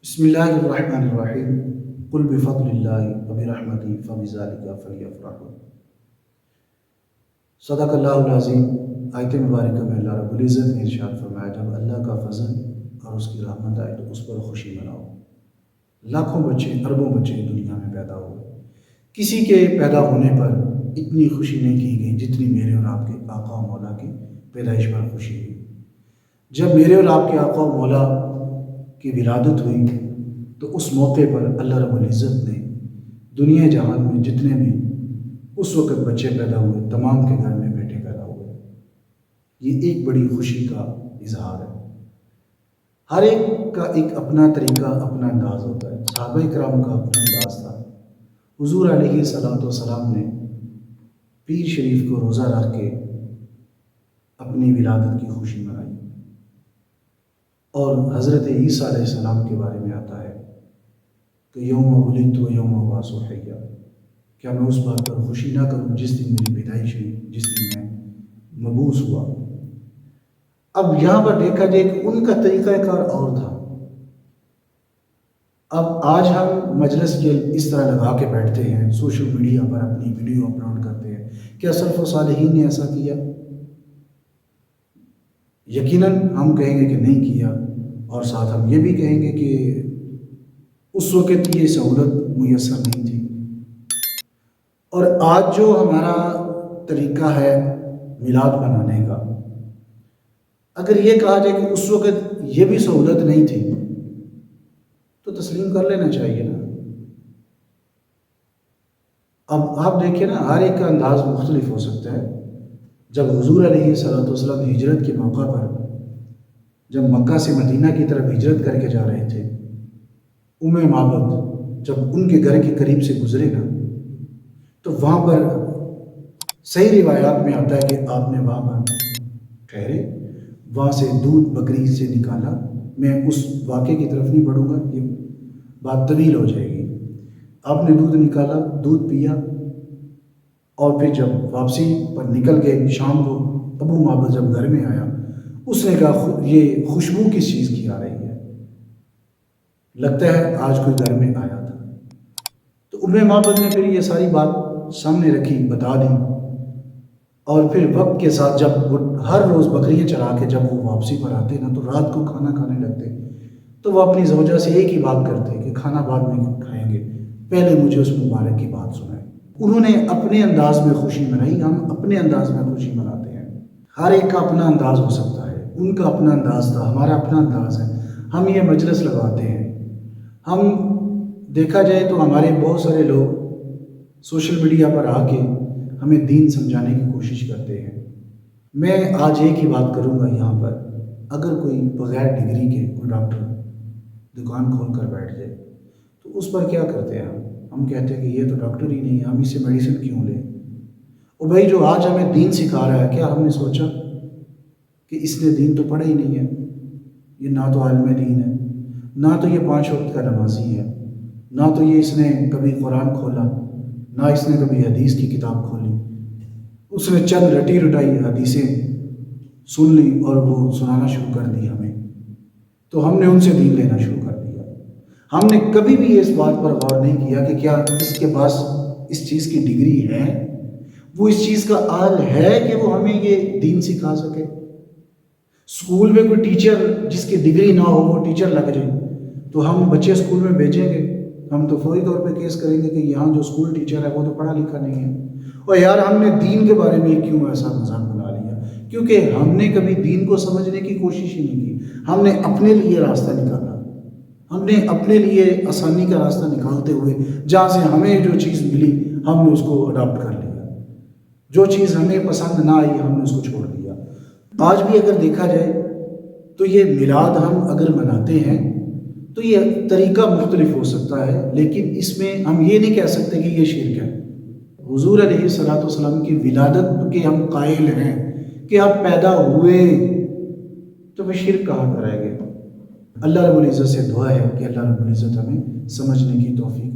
بسم اللہ الرحمن الرحیم قل بفضل اللہ وبرحمتہ فبذلک فلیفرحوا۔ صدق اللہ العظیم۔ آیت مبارکہ میں اللہ رب العزت نے ارشاد فرمایا، جب اللہ کا فضل اور اس کی رحمت آئے تو اس پر خوشی مناؤ۔ لاکھوں بچے، اربوں بچے دنیا میں پیدا ہوئے، کسی کے پیدا ہونے پر اتنی خوشی نہیں کی گئی جتنی میرے اور آپ کے آقا و مولا کی پیدائش پر خوشی ہوئی۔ جب میرے اور آپ کے آقا و مولا کی ولادت ہوئی تو اس موقع پر اللہ رب العزت نے دنیا جہان میں جتنے بھی اس وقت بچے پیدا ہوئے، تمام کے گھر میں بیٹے پیدا ہوئے۔ یہ ایک بڑی خوشی کا اظہار ہے۔ ہر ایک کا ایک اپنا طریقہ، اپنا انداز ہوتا ہے۔ صحابہ کرام کا اپنا انداز تھا۔ حضور علیہ الصلوۃ والسلام نے پیر شریف کو روزہ رکھ کے اپنی ولادت کی خوشی منائی، اور حضرت عیسیٰ علیہ السلام کے بارے میں آتا ہے کہ یوم ولدت و یوم ابعث حیا، کیا میں اس بات پر خوشی نہ کروں جس دن میری پیدائش ہوئی، جس دن میں مبعوث ہوا۔ اب یہاں پر دیکھا جائے کہ ان کا طریقہ کار اور تھا۔ اب آج ہم مجلس کے اس طرح لگا کے بیٹھتے ہیں، سوشل میڈیا پر اپنی ویڈیو اپلوڈ کرتے ہیں۔ کیا سلف و صالحین نے ایسا کیا؟ یقیناً ہم کہیں گے کہ نہیں کیا، اور ساتھ ہم یہ بھی کہیں گے کہ اس وقت یہ سہولت میسر نہیں تھی۔ اور آج جو ہمارا طریقہ ہے میلاد منانے کا، اگر یہ کہا جائے کہ اس وقت یہ بھی سہولت نہیں تھی تو تسلیم کر لینا چاہیے نا۔ اب آپ دیکھیں نا، ہر ایک کا انداز مختلف ہو سکتا ہے۔ جب حضور علیہ الصلوۃ والسلام ہجرت کے موقع پر جب مکہ سے مدینہ کی طرف ہجرت کر کے جا رہے تھے، معبد جب ان کے گھر کے قریب سے گزرے نا، تو وہاں پر صحیح روایات میں آتا ہے کہ آپ نے وہاں پر ٹھہرے، وہاں سے دودھ بکری سے نکالا۔ میں اس واقعے کی طرف نہیں بڑھوں گا، یہ بات طویل ہو جائے گی۔ آپ نے دودھ نکالا، دودھ پیا، اور پھر جب واپسی پر نکل گئے شام کو، ابو معبد جب گھر میں آیا، اس نے کہا یہ خوشبو کس چیز کی آ رہی ہے؟ لگتا ہے آج کوئی گھر میں آیا تھا۔ تو معبد نے پھر یہ ساری بات سامنے رکھی، بتا دی، اور پھر وقت کے ساتھ جب وہ ہر روز بکریاں چرا کے جب وہ واپسی پر آتے نا، تو رات کو کھانا کھانے لگتے، تو وہ اپنی زوجہ سے ایک ہی بات کرتے کہ کھانا بعد میں کھائیں گے، پہلے مجھے اس مبارک کی بات سنائے۔ انہوں نے اپنے انداز میں خوشی منائی، ہم اپنے انداز میں خوشی مناتے ہیں۔ ہر ایک کا اپنا انداز ہو سکتا ہے، ان کا اپنا انداز تھا، ہمارا اپنا انداز ہے۔ ہم یہ مجلس لگاتے ہیں، ہم دیکھا جائے تو ہمارے بہت سارے لوگ سوشل میڈیا پر آ کے ہمیں دین سمجھانے کی کوشش کرتے ہیں۔ میں آج ایک ہی بات کروں گا یہاں پر، اگر کوئی بغیر ڈگری کے کوئی ڈاکٹر دکان کھول کر بیٹھ جائے تو اس پر کیا کرتے ہیں ہم کہتے ہیں کہ یہ تو ڈاکٹر ہی نہیں ہے، ہم اس سے میڈیسن کیوں لیں؟ اور بھائی جو آج ہمیں دین سکھا رہا ہے، کیا ہم نے سوچا کہ اس نے دین تو پڑھا ہی نہیں ہے؟ یہ نہ تو عالم دین ہے، نہ تو یہ 5 وقت کا نمازی ہے، نہ تو یہ اس نے کبھی قرآن کھولا، نہ اس نے کبھی حدیث کی کتاب کھولی۔ اس نے چند رٹی رٹائی حدیثیں سن لی اور وہ سنانا شروع کر دی ہمیں، تو ہم نے ان سے دین لینا شروع کر دیا۔ ہم نے کبھی بھی اس بات پر غور نہیں کیا کہ کیا اس کے پاس اس چیز کی ڈگری ہے، وہ اس چیز کا اہل ہے کہ وہ ہمیں یہ دین سکھا سکے۔ اسکول میں کوئی ٹیچر جس کی ڈگری نہ ہو وہ ٹیچر لگ جائے تو ہم بچے اسکول میں بھیجیں گے؟ ہم تو فوری طور پہ کیس کریں گے کہ یہاں جو اسکول ٹیچر ہے وہ تو پڑھا لکھا نہیں ہے۔ اور یار ہم نے دین کے بارے میں کیوں ایسا مذاق بنا لیا؟ کیونکہ ہم نے کبھی دین کو سمجھنے کی کوشش ہی نہیں کی۔ ہم نے اپنے لیے راستہ نکالا، ہم نے اپنے لیے آسانی کا راستہ نکالتے ہوئے جہاں سے ہمیں جو چیز ملی ہم نے اس کو اڈاپٹ کر لیا، جو چیز ہمیں پسند نہ آئی ہم نے اس کو چھوڑ دیا۔ آج بھی اگر دیکھا جائے تو یہ میلاد ہم اگر مناتے ہیں تو یہ طریقہ مختلف ہو سکتا ہے، لیکن اس میں ہم یہ نہیں کہہ سکتے کہ یہ شرک ہے۔ حضور علیہ الصلوۃ والسلام کی ولادت کے ہم قائل ہیں کہ آپ پیدا ہوئے، تو وہ شرک کہاں کرائے گے؟ اللہ رب العزت سے دعا ہے کہ اللہ رب العزت ہمیں سمجھنے کی توفیق